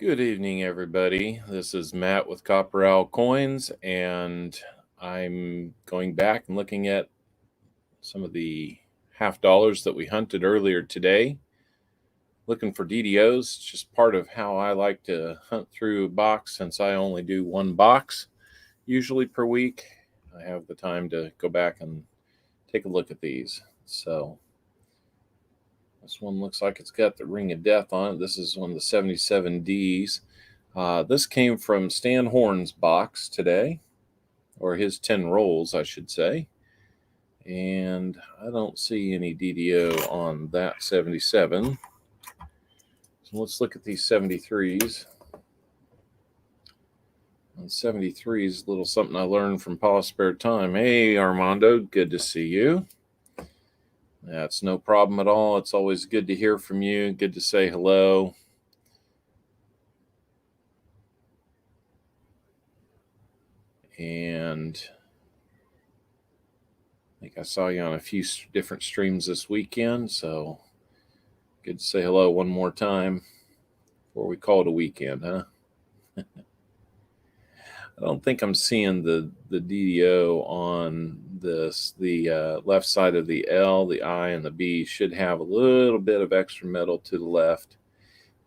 Good evening, everybody. This is Matt with Copper Owl Coins, and I'm going back and looking at some of the half dollars that we hunted earlier today. Looking for DDOs, it's just part of how I like to hunt through a box since I only do one box usually per week. I have the time to go back and take a look at these. So this one looks like it's got the Ring of Death on it. This is one of the 77Ds. This came from Stan Horn's box today, or his 10 rolls, I should say. And I don't see any DDO on that 77. So let's look at these 73s. On 73s, a little something I learned from Paul's spare time. Hey, Armando, good to see you. That's no problem at all. It's always good to hear from you. Good to say hello. And I think I saw you on a few different streams this weekend, so good to say hello one more time before we call it a weekend, huh? I don't think I'm seeing the DDO on this. The left side of the L, the I, and the B should have a little bit of extra metal to the left.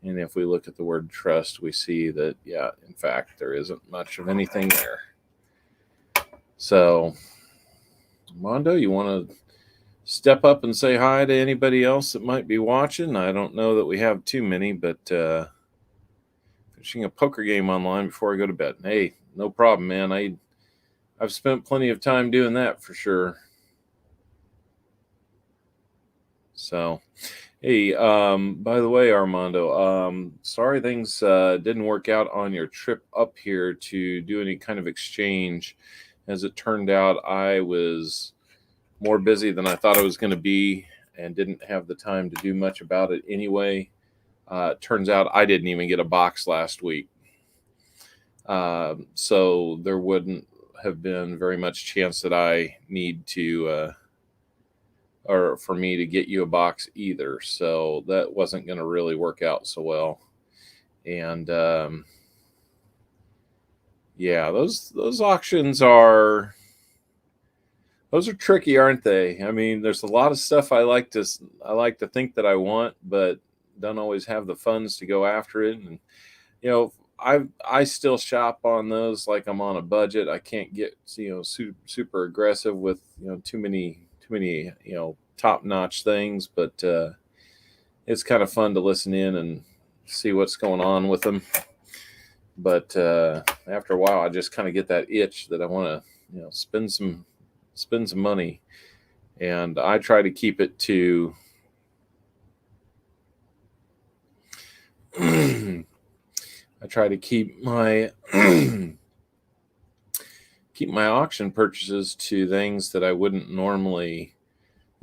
And if we look at the word trust, we see that, yeah, in fact, there isn't much of anything there. So, Mondo, you want to step up and say hi to anybody else that might be watching? I don't know that we have too many, but finishing a poker game online before I go to bed. Hey, no problem, man. I've spent plenty of time doing that for sure. So, hey, by the way, Armando, sorry things didn't work out on your trip up here to do any kind of exchange. As it turned out, I was more busy than I thought I was going to be and didn't have the time to do much about it anyway. It turns out I didn't even get a box last week. So there wouldn't have been very much chance that I need to, or for me to get you a box either. So that wasn't going to really work out so well. And yeah, those auctions are tricky, aren't they? I mean, there's a lot of stuff I like to think that I want, but don't always have the funds to go after it. And I still shop on those like I'm on a budget. I can't get super aggressive with too many top notch things, but it's kind of fun to listen in and see what's going on with them. But after a while, I just kind of get that itch that I want to spend some money, and I try to keep it to I try to keep my auction purchases to things that I wouldn't normally.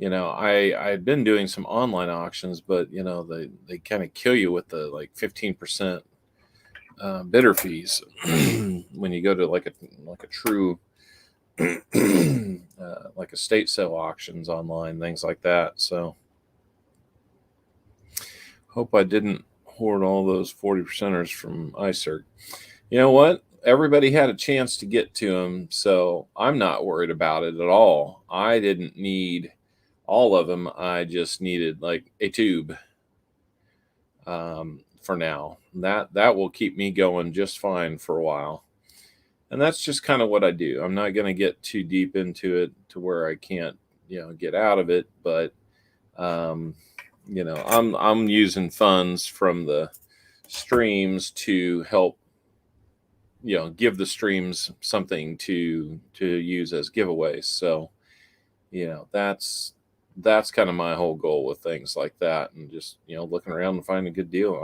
I'd been doing some online auctions, but they kind of kill you with the like 15% bidder fees when you go to like a true like estate sale auctions online, things like that. So hope I didn't hoard all those 40%ers from iCirc. You know what? Everybody had a chance to get to them, so I'm not worried about it at all. I didn't need all of them. I just needed like a tube for now. That will keep me going just fine for a while. And that's just kind of what I do. I'm not going to get too deep into it to where I can't, get out of it. But, I'm using funds from the streams to help, give the streams something to use as giveaways. So, that's kind of my whole goal with things like that, and just looking around and finding a good deal.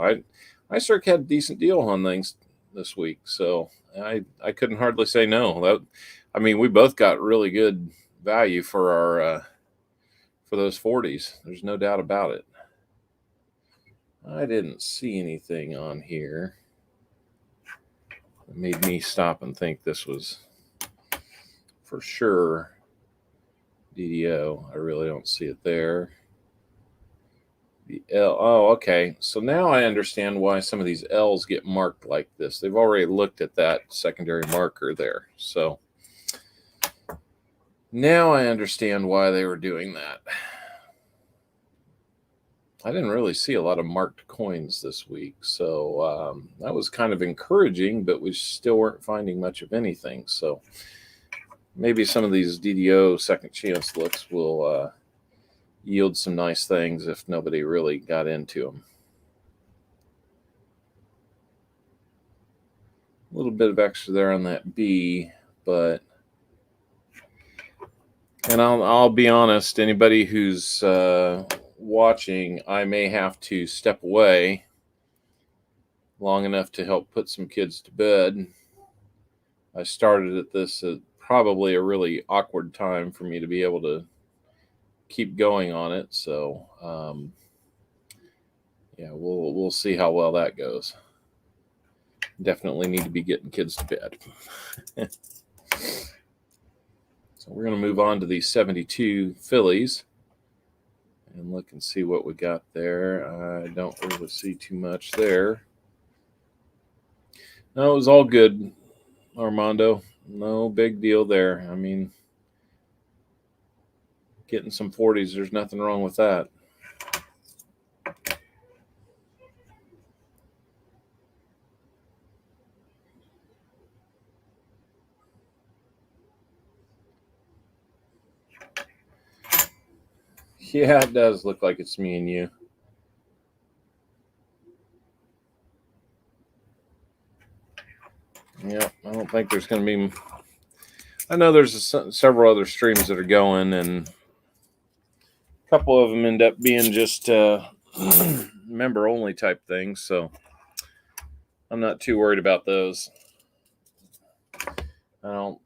I sort of had a decent deal on things this week, so I couldn't hardly say no. We both got really good value for our for those 40s. There's no doubt about it. I didn't see anything on here that made me stop and think this was for sure DDO. I really don't see it there. The L. Oh, okay. So now I understand why some of these L's get marked like this. They've already looked at that secondary marker there. So now I understand why they were doing that. I didn't really see a lot of marked coins this week, so that was kind of encouraging, but we still weren't finding much of anything. So maybe some of these DDO second chance looks will yield some nice things if nobody really got into them. A little bit of extra there on that B, but and I'll be honest, anybody who's watching, I may have to step away long enough to help put some kids to bed. I started at this at probably a really awkward time for me to be able to keep going on it. So yeah, we'll see how well that goes. Definitely need to be getting kids to bed. So we're going to move on to the 72 Phillies and look and see what we got there. I don't really see too much there. No, it was all good, Armando. No big deal there. I mean, getting some 40s, there's nothing wrong with that. Yeah, it does look like it's me and you. Yeah, I don't think there's going to be. I know there's several other streams that are going, and a couple of them end up being just member only type things. So I'm not too worried about those. I don't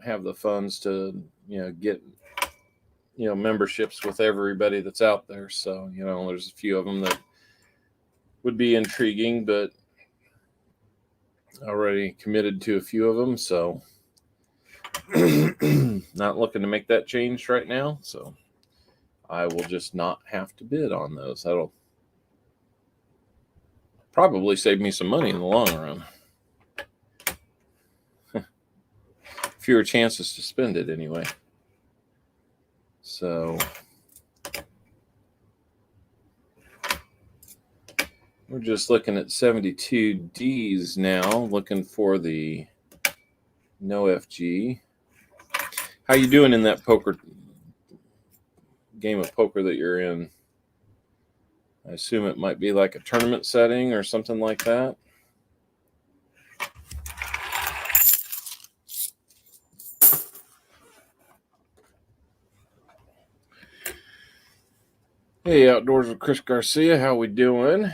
have the funds to get memberships with everybody that's out there. So there's a few of them that would be intriguing, but already committed to a few of them. So not looking to make that change right now. So I will just not have to bid on those. That'll probably save me some money in the long run. Fewer chances to spend it anyway. So we're just looking at 72 Ds now, looking for the no FG. How you doing in that game of poker that you're in? I assume it might be like a tournament setting or something like that. Hey, Outdoors with Chris Garcia, how we doing?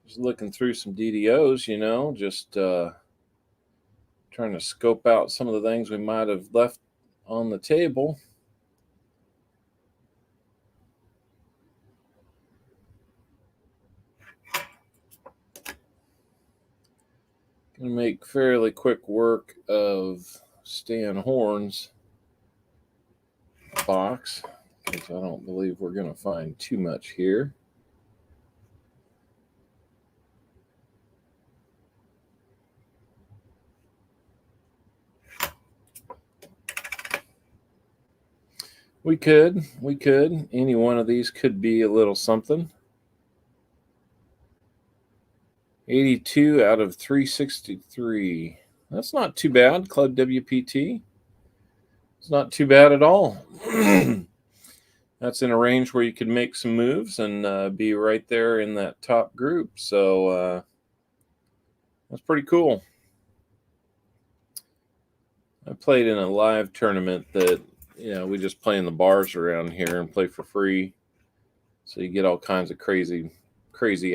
Just looking through some DDOs, just trying to scope out some of the things we might have left on the table. Gonna make fairly quick work of Stan Horn's box, because I don't believe we're gonna find too much here. We could. Any one of these could be a little something. 82 out of 363. That's not too bad, Club WPT. It's not too bad at all. That's in a range where you could make some moves and be right there in that top group. So that's pretty cool. I played in a live tournament that we just play in the bars around here and play for free. So you get all kinds of crazy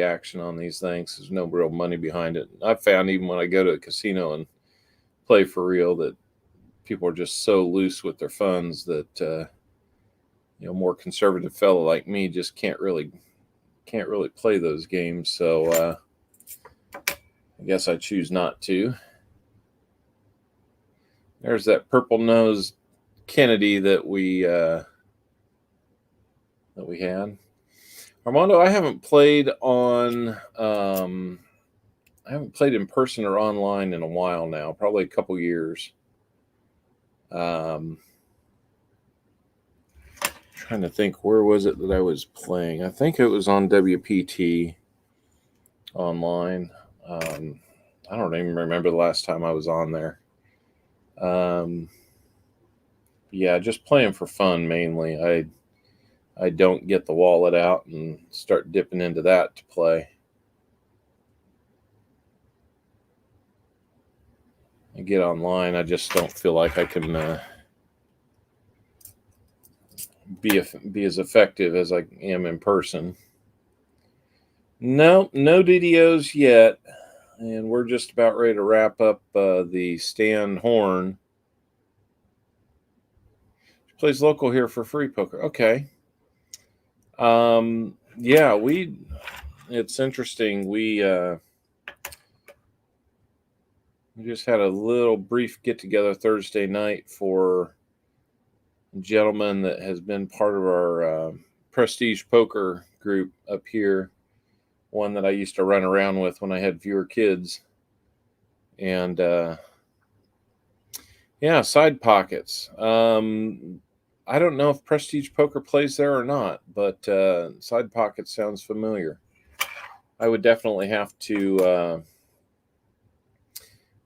action on these things. There's no real money behind it. I've found even when I go to a casino and play for real that people are just so loose with their funds that more conservative fellow like me just can't really play those games. So I guess I choose not to. There's that purple-nosed Kennedy that we had. Armando, I haven't played on. I haven't played in person or online in a while now, probably a couple years. Um, Trying to think, where was it that I was playing? I think it was on WPT online. I don't even remember the last time I was on there. Um, yeah, just playing for fun mainly. I don't get the wallet out and start dipping into that to play. I get online, I just don't feel like I can be as effective as I am in person. No DDOs yet, and we're just about ready to wrap up the Stan Horn. Plays local here for free poker. Okay. Yeah, it's interesting. We just had a little brief get together Thursday night for a gentleman that has been part of our prestige poker group up here, one that I used to run around with when I had fewer kids. And yeah, Side Pockets. I don't know if Prestige Poker plays there or not, but Side Pockets sounds familiar. I would definitely have to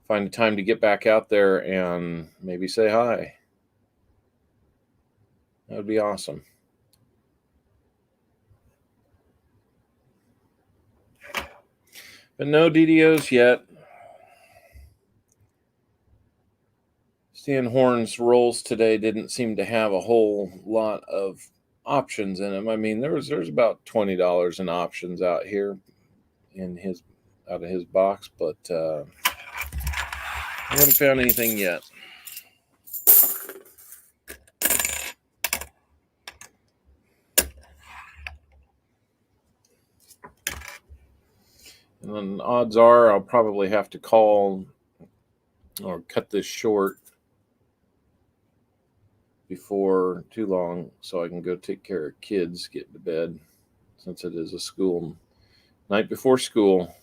find a time to get back out there and maybe say hi. That would be awesome. But no DDOs yet. Stan Horn's rolls today didn't seem to have a whole lot of options in them. I mean, there's about $20 in options out here out of his box, but I haven't found anything yet. And then odds are I'll probably have to call or cut this short before too long so I can go take care of kids, get to bed, since it is a school night before school.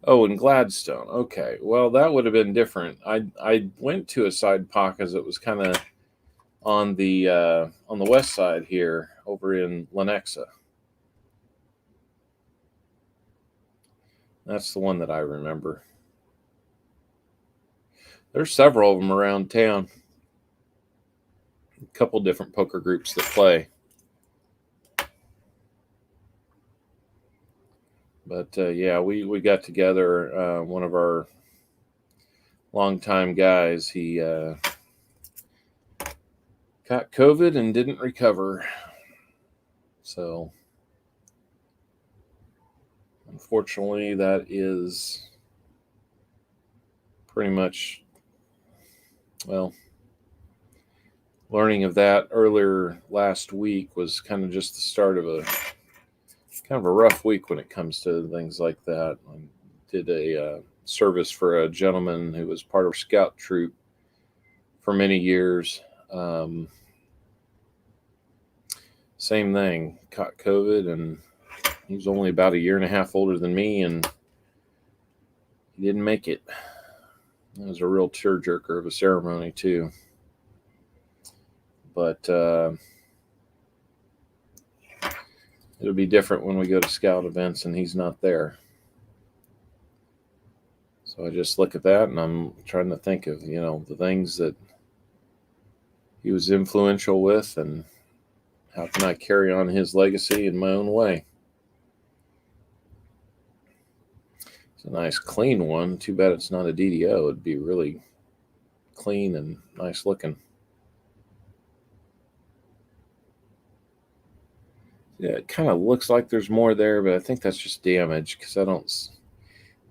Oh, in Gladstone. Okay. Well, that would have been different. I went to a Side Pocket that was kind of on the west side here over in Lenexa. That's the one that I remember. There's several of them around town. A couple different poker groups that play. But yeah, we got together. One of our longtime guys, he got COVID and didn't recover. So unfortunately, that is pretty much, well, learning of that earlier last week was kind of just the start of a rough week when it comes to things like that. I did a service for a gentleman who was part of Scout Troop for many years. Same thing, caught COVID, and he was only about a year and a half older than me, and he didn't make it. It was a real tearjerker of a ceremony too. But it'll be different when we go to Scout events and he's not there. So I just look at that and I'm trying to think of, the things that he was influential with and how can I carry on his legacy in my own way. It's a nice clean one. Too bad it's not a DDO. It'd be really clean and nice looking. Yeah, it kind of looks like there's more there, but I think that's just damage because I don't.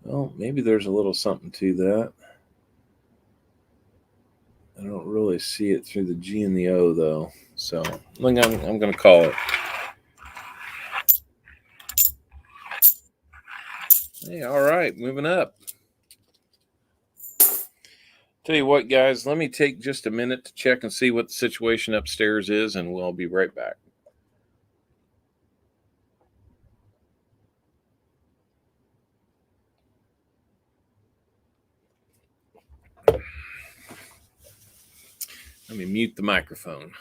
Well, maybe there's a little something to that. I don't really see it through the G and the O though, so I'm going to call it. Hey, all right, moving up. Tell you what, guys, let me take just a minute to check and see what the situation upstairs is, and we'll be right back. Let me mute the microphone.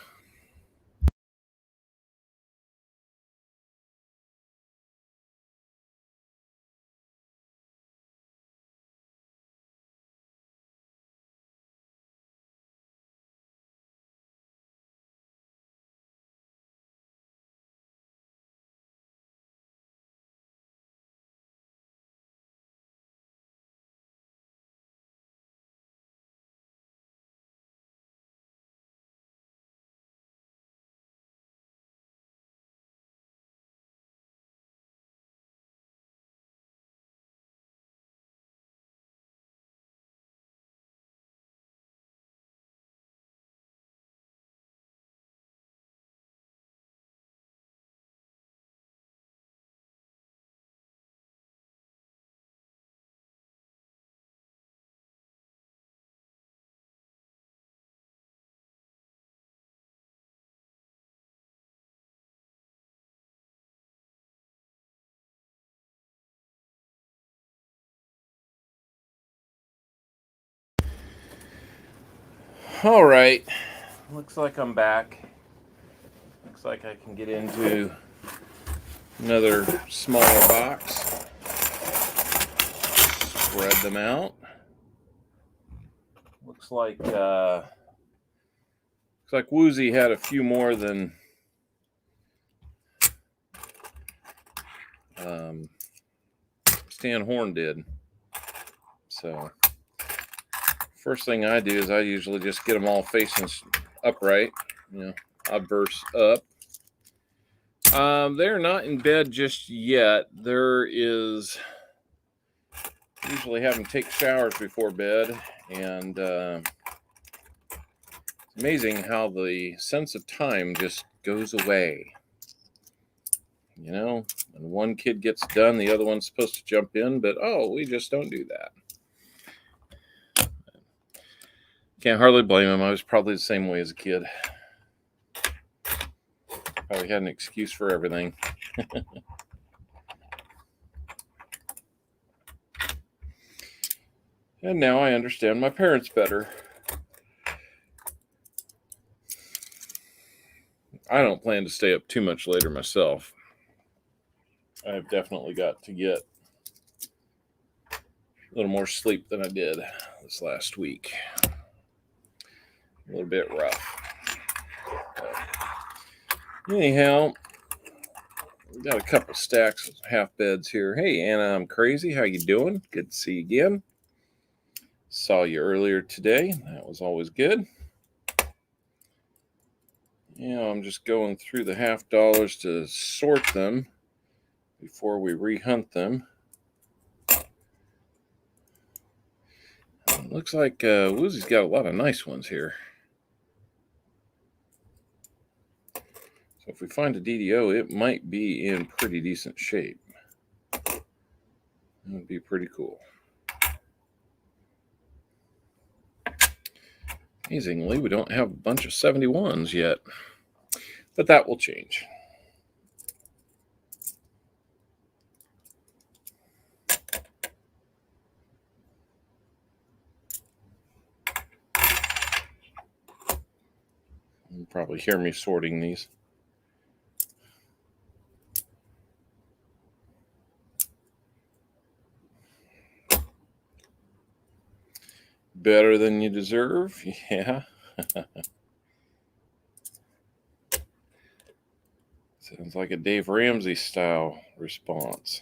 All right. Looks like I'm back. Looks like I can get into another smaller box. Spread them out. Looks like Woozy had a few more than Stan Horn did. So first thing I do is I usually just get them all facing upright. Obverse up. They're not in bed just yet. There is usually have them take showers before bed, and it's amazing how the sense of time just goes away. When one kid gets done, the other one's supposed to jump in, but we just don't do that. Can't hardly blame him. I was probably the same way as a kid. Probably had an excuse for everything. And now I understand my parents better. I don't plan to stay up too much later myself. I've definitely got to get a little more sleep than I did this last week. A little bit rough. Anyhow, we got a couple stacks of half beds here. Hey, Anna, I'm crazy. How you doing? Good to see you again. Saw you earlier today. That was always good. I'm just going through the $50 to sort them before we rehunt them. Looks like Woozy's got a lot of nice ones here. So if we find a DDO, it might be in pretty decent shape. That would be pretty cool. Amazingly, we don't have a bunch of 71s yet, but that will change. You'll probably hear me sorting these. Better than you deserve? Yeah. Sounds like a Dave Ramsey style response.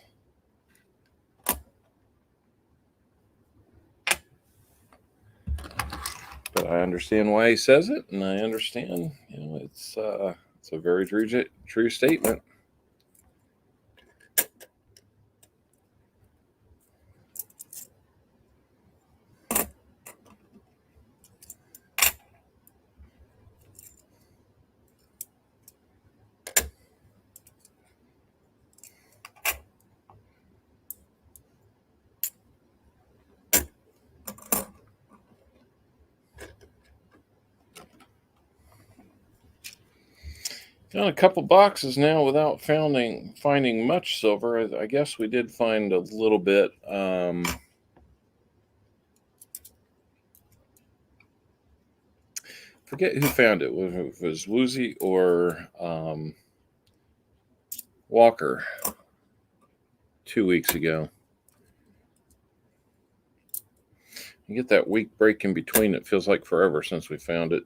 But I understand why he says it, and I understand, it's a very true statement. Got a couple boxes now without finding much silver. I guess we did find a little bit. Forget who found it. It was Woozy or Walker 2 weeks ago. You get that week break in between. It feels like forever since we found it.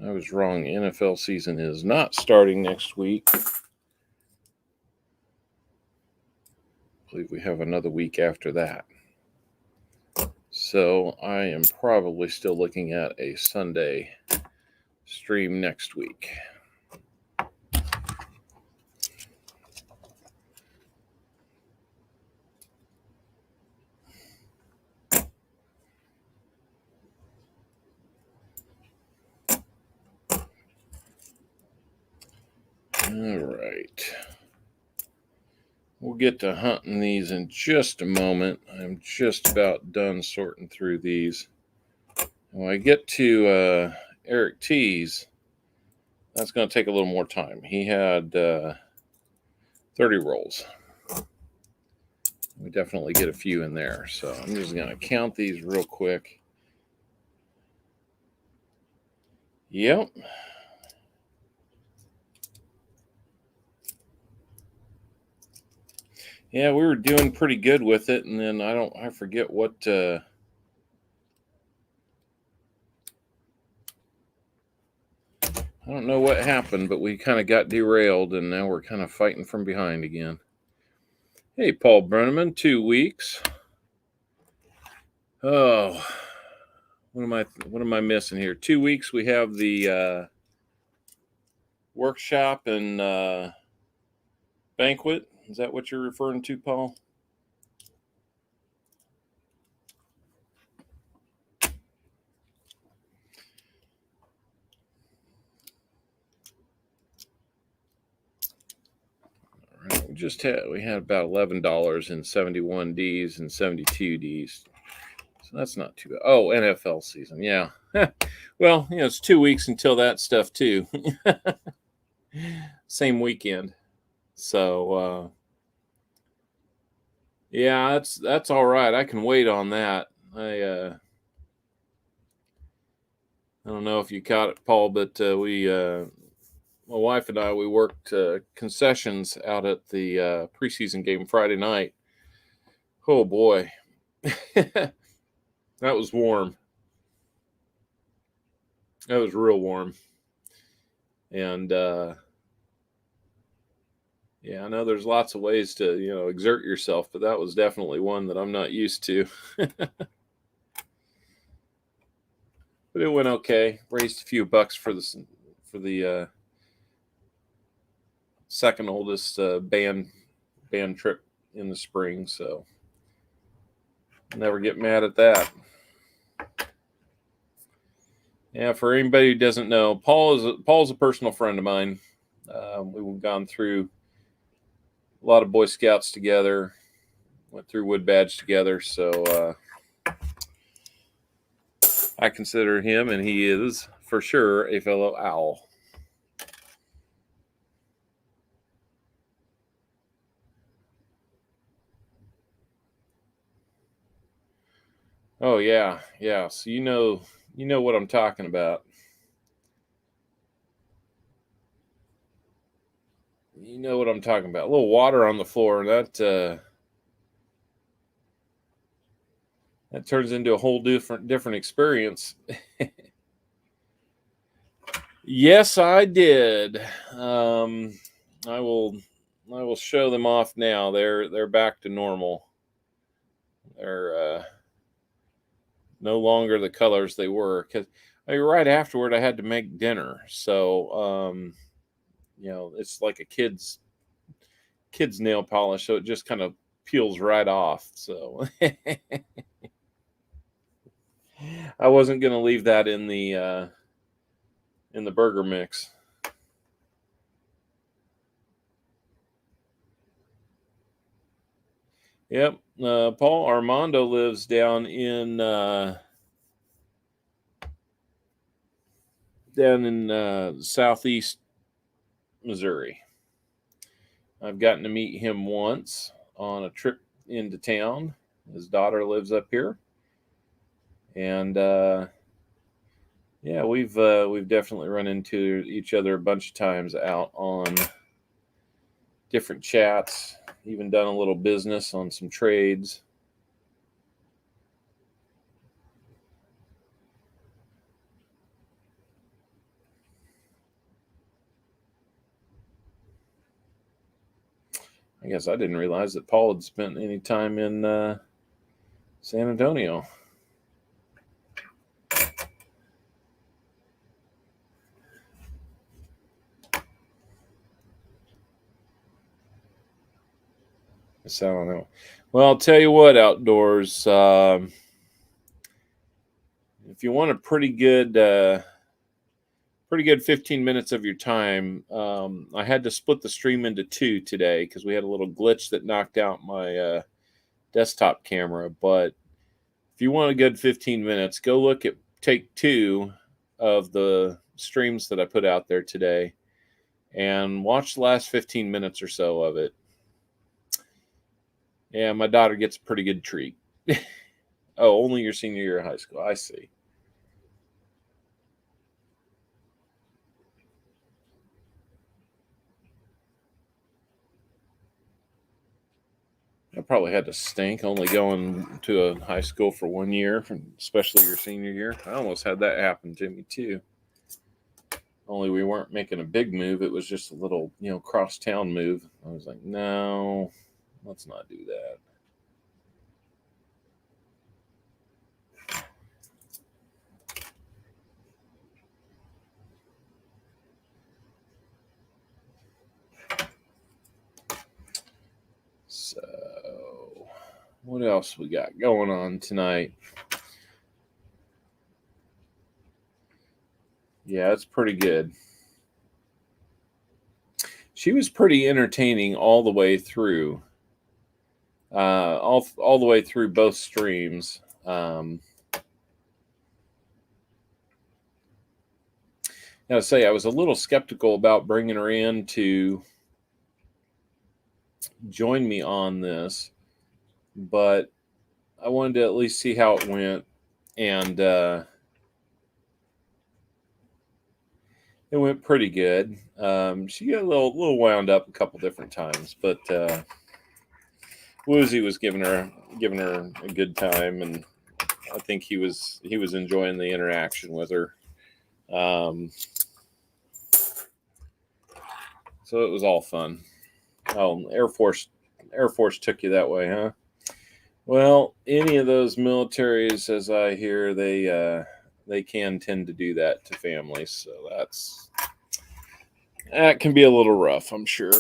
I was wrong. NFL season is not starting next week. I believe we have another week after that. So I am probably still looking at a Sunday stream next week. All right. We'll get to hunting these in just a moment. I'm just about done sorting through these. When I get to Eric T's, that's going to take a little more time. He had 30 rolls. We definitely get a few in there. So I'm just going to count these real quick. Yep. Yeah, we were doing pretty good with it, and then I forget what I don't know what happened, but we kind of got derailed, and now we're kind of fighting from behind again. Hey, Paul Brenneman, 2 weeks. Oh, what am I missing here? 2 weeks. We have the workshop and banquet. Is that what you're referring to, Paul? All right, we had about $11 in 71 Ds and 72 Ds. So that's not too bad. Oh, NFL season. Yeah. Well, it's 2 weeks until that stuff too. Same weekend. So yeah, that's all right. I can wait on that. I don't know if you caught it, Paul, but my wife and I, we worked concessions out at the preseason game Friday night. Oh boy, that was warm. That was real warm, and yeah, I know there's lots of ways to exert yourself, but that was definitely one that I'm not used to. But it went okay. Raised a few bucks for the second oldest band trip in the spring, so never get mad at that. Yeah, for anybody who doesn't know, Paul's a personal friend of mine. We've gone through a lot of Boy Scouts together, went through Wood Badge together, so I consider him, and he is for sure a fellow owl. Oh yeah. So you know what I'm talking about. You know what I'm talking about. A little water on the floor, that turns into a whole different experience. Yes, I did. I will show them off now. They're back to normal. They're no longer the colors they were, because right afterward I had to make dinner. So it's like a kid's nail polish, so it just kind of peels right off. So I wasn't going to leave that in the burger mix. Yep. Paul Armando lives down in southeast Missouri. I've gotten to meet him once on a trip into town. His daughter lives up here. And yeah, we've definitely run into each other a bunch of times out on different chats, even done a little business on some trades. I guess I didn't realize that Paul had spent any time in San Antonio. So I don't know. Well, I'll tell you what, outdoors. If you want a pretty good 15 minutes of your time, I had to split the stream into two today because we had a little glitch that knocked out my desktop camera. But if you want a good 15 minutes, go look at take two of the streams that I put out there today and watch the last 15 minutes or so of it. Yeah, my daughter gets a pretty good treat. Oh, only your senior year of high school. I see. I probably had to stink only going to a high school for 1 year, especially your senior year. I almost had that happen to me too. Only we weren't making a big move. It was just a little, cross town move. I was like, no, let's not do that. So, what else we got going on tonight? Yeah, it's pretty good. She was pretty entertaining all the way through. All the way through both streams. Gotta say, I was a little skeptical about bringing her in to join me on this, but I wanted to at least see how it went, and it went pretty good. She got a little wound up a couple different times, but Woozy was giving her a good time, and I think he was enjoying the interaction with her. So it was all fun. Oh, Air Force took you that way, huh? Well, any of those militaries, as I hear, they can tend to do that to families. So that can be a little rough, I'm sure.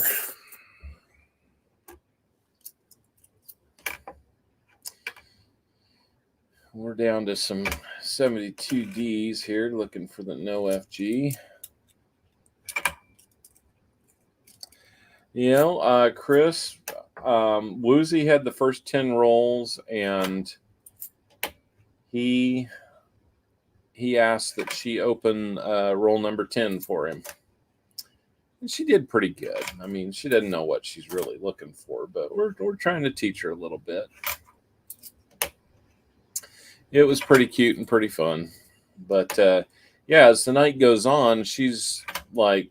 We're down to some 72Ds here, looking for the no FG. Chris, Woozy had the first 10 rolls, and he asked that she open roll number 10 for him. And she did pretty good. I mean, she doesn't know what she's really looking for, but we're trying to teach her a little bit. It was pretty cute and pretty fun. But yeah, as the night goes on, she's like,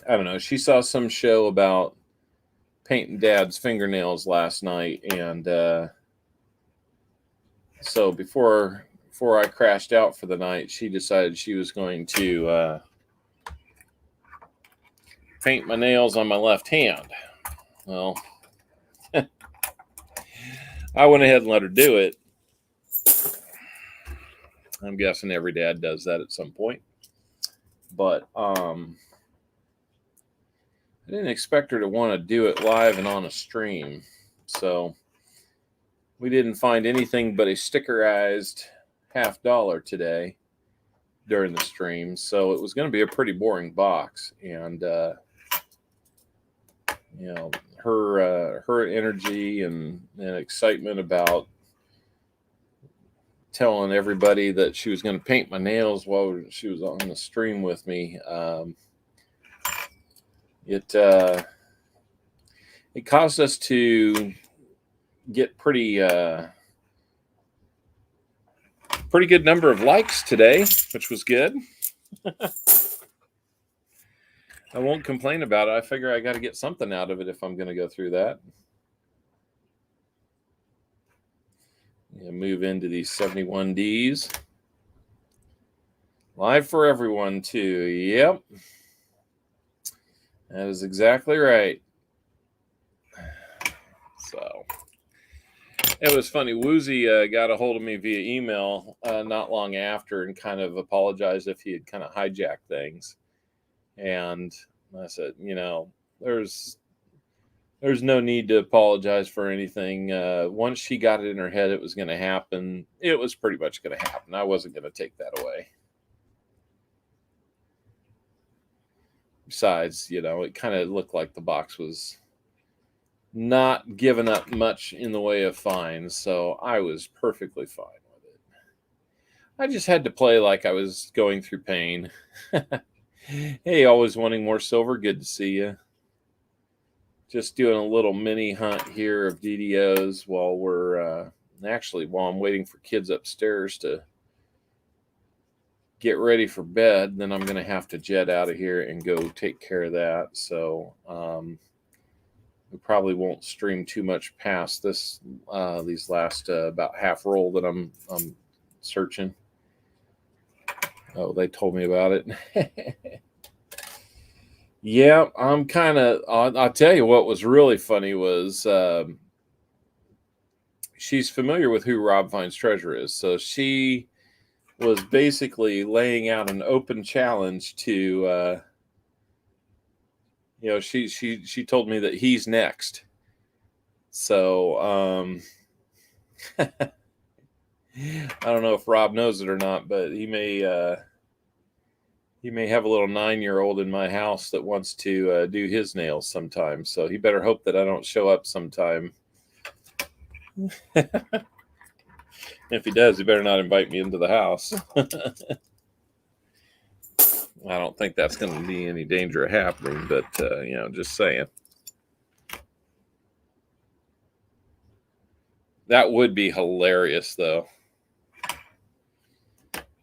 I don't know, she saw some show about painting dad's fingernails last night, and so before I crashed out for the night, she decided she was going to paint my nails on my left hand. Well, I went ahead and let her do it. I'm guessing every dad does that at some point. But I didn't expect her to want to do it live and on a stream. So we didn't find anything but a stickerized $50 today during the stream. So it was going to be a pretty boring box. And, her energy and excitement about telling everybody that she was going to paint my nails while she was on the stream with me. It caused us to get pretty pretty good number of likes today, which was good. I won't complain about it. I figure I got to get something out of it if I'm going to go through that. Move into these 71Ds. Live for everyone, too. Yep. That is exactly right. So, it was funny. Woozy got a hold of me via email not long after and kind of apologized if he had kind of hijacked things. And I said, there's no need to apologize for anything. Once she got it in her head it was going to happen, it was pretty much going to happen. I wasn't going to take that away. Besides, it kind of looked like the box was not giving up much in the way of fines, so I was perfectly fine with it. I just had to play like I was going through pain. Hey, always wanting more silver. Good to see you. Just doing a little mini hunt here of DDOs while while I'm waiting for kids upstairs to get ready for bed. Then I'm going to have to jet out of here and go take care of that. So we probably won't stream too much past these last about half roll that I'm searching. Oh, they told me about it. Yeah, I'm kind of. I'll tell you what was really funny was she's familiar with who Rob Finds Treasure is, so she was basically laying out an open challenge to. She told me that he's next. So I don't know if Rob knows it or not, but he may have a little 9-year-old in my house that wants to do his nails sometime. So he better hope that I don't show up sometime. If he does, he better not invite me into the house. I don't think that's going to be any danger of happening, but just saying. That would be hilarious, though.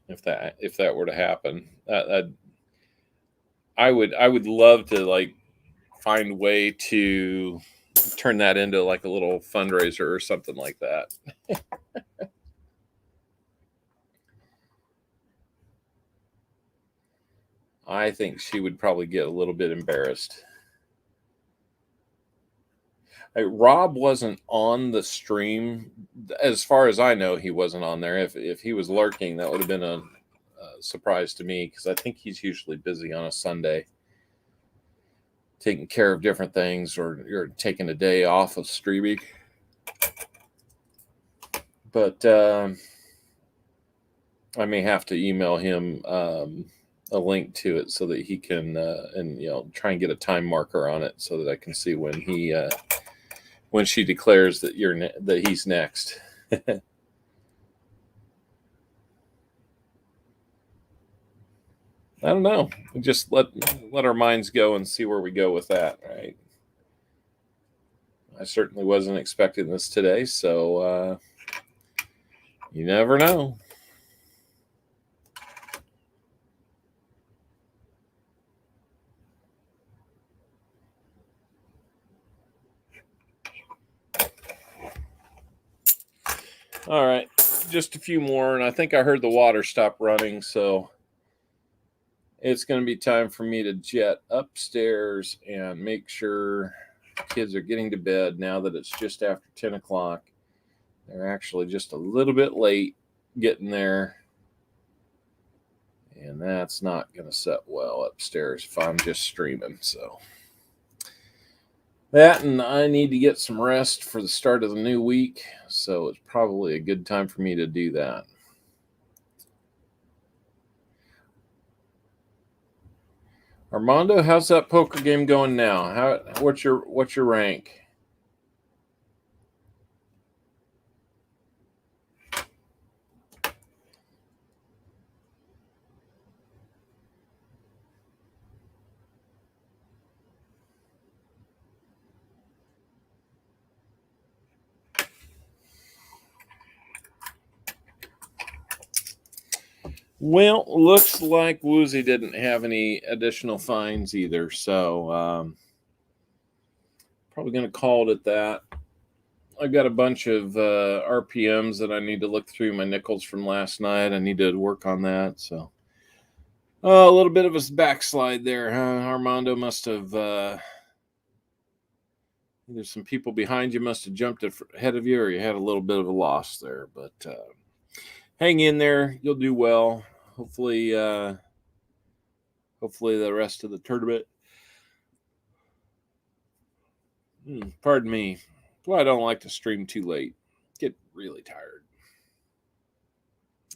If that were to happen, I would love to find a way to turn that into like a little fundraiser or something like that. I think she would probably get a little bit embarrassed. Rob wasn't on the stream. As far as I know, he wasn't on there. If he was lurking, that would have been a surprise to me, because I think he's usually busy on a Sunday taking care of different things, or taking a day off of streaming. But I may have to email him a link to it so that he can try and get a time marker on it so that I can see when she declares that that he's next. I don't know. Just let our minds go and see where we go with that, right? I certainly wasn't expecting this today, so you never know. All right, just a few more, and I think I heard the water stop running, so it's going to be time for me to jet upstairs and make sure kids are getting to bed now that it's just after 10 o'clock. They're actually just a little bit late getting there, and that's not going to set well upstairs if I'm just streaming. So that, and I need to get some rest for the start of the new week, so it's probably a good time for me to do that. Armando, how's that poker game going now? What's your rank? Well, looks like Woozy didn't have any additional finds either, so probably going to call it at that. I've got a bunch of RPMs that I need to look through, my nickels from last night. I need to work on that. So a little bit of a backslide there, huh? Armando must have either some people behind you must have jumped ahead of you, or you had a little bit of a loss there. But hang in there, you'll do well. Hopefully the rest of the tournament. Pardon me. Well, I don't like to stream too late. Get really tired.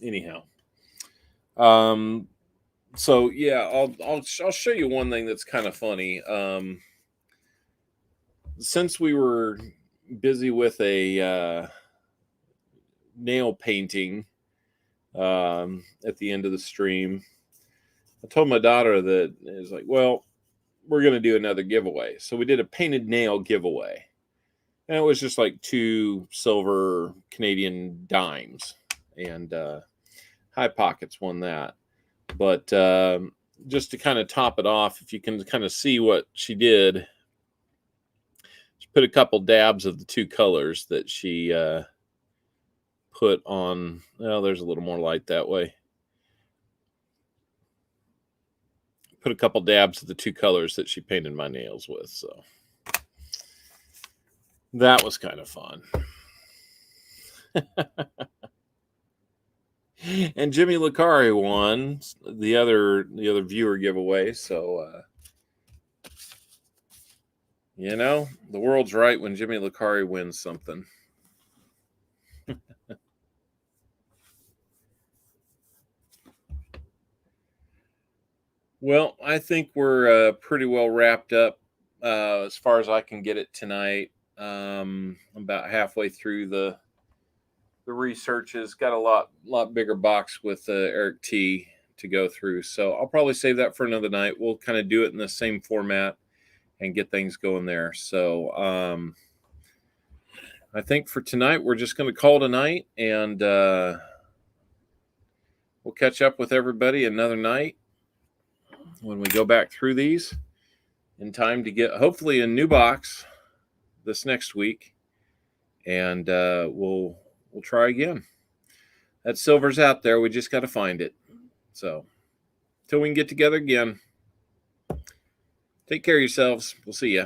Anyhow, so yeah, I'll show you one thing that's kind of funny. Since we were busy with a nail painting at the end of the stream, I told my daughter that it was like, well, we're going to do another giveaway. So we did a painted nail giveaway. And it was just like 2 silver Canadian dimes. And High Pockets won that. But just to kind of top it off, if you can kind of see what she did, she put a couple dabs of the 2 colors that she put on. Well, there's a little more light that way. Put a couple dabs of the 2 colors that she painted my nails with. So that was kind of fun. And Jimmy Licari won the other viewer giveaway. So the world's right when Jimmy Licari wins something. Well, I think we're pretty well wrapped up as far as I can get it tonight. I'm about halfway through the researches. Got a lot bigger box with Eric T to go through, so I'll probably save that for another night. We'll kind of do it in the same format and get things going there. So I think for tonight we're just going to call it a night, and we'll catch up with everybody another night when we go back through these in time to get hopefully a new box this next week, and we'll try again. That silver's out there. We just got to find it. So till we can get together again, take care of yourselves. We'll see you.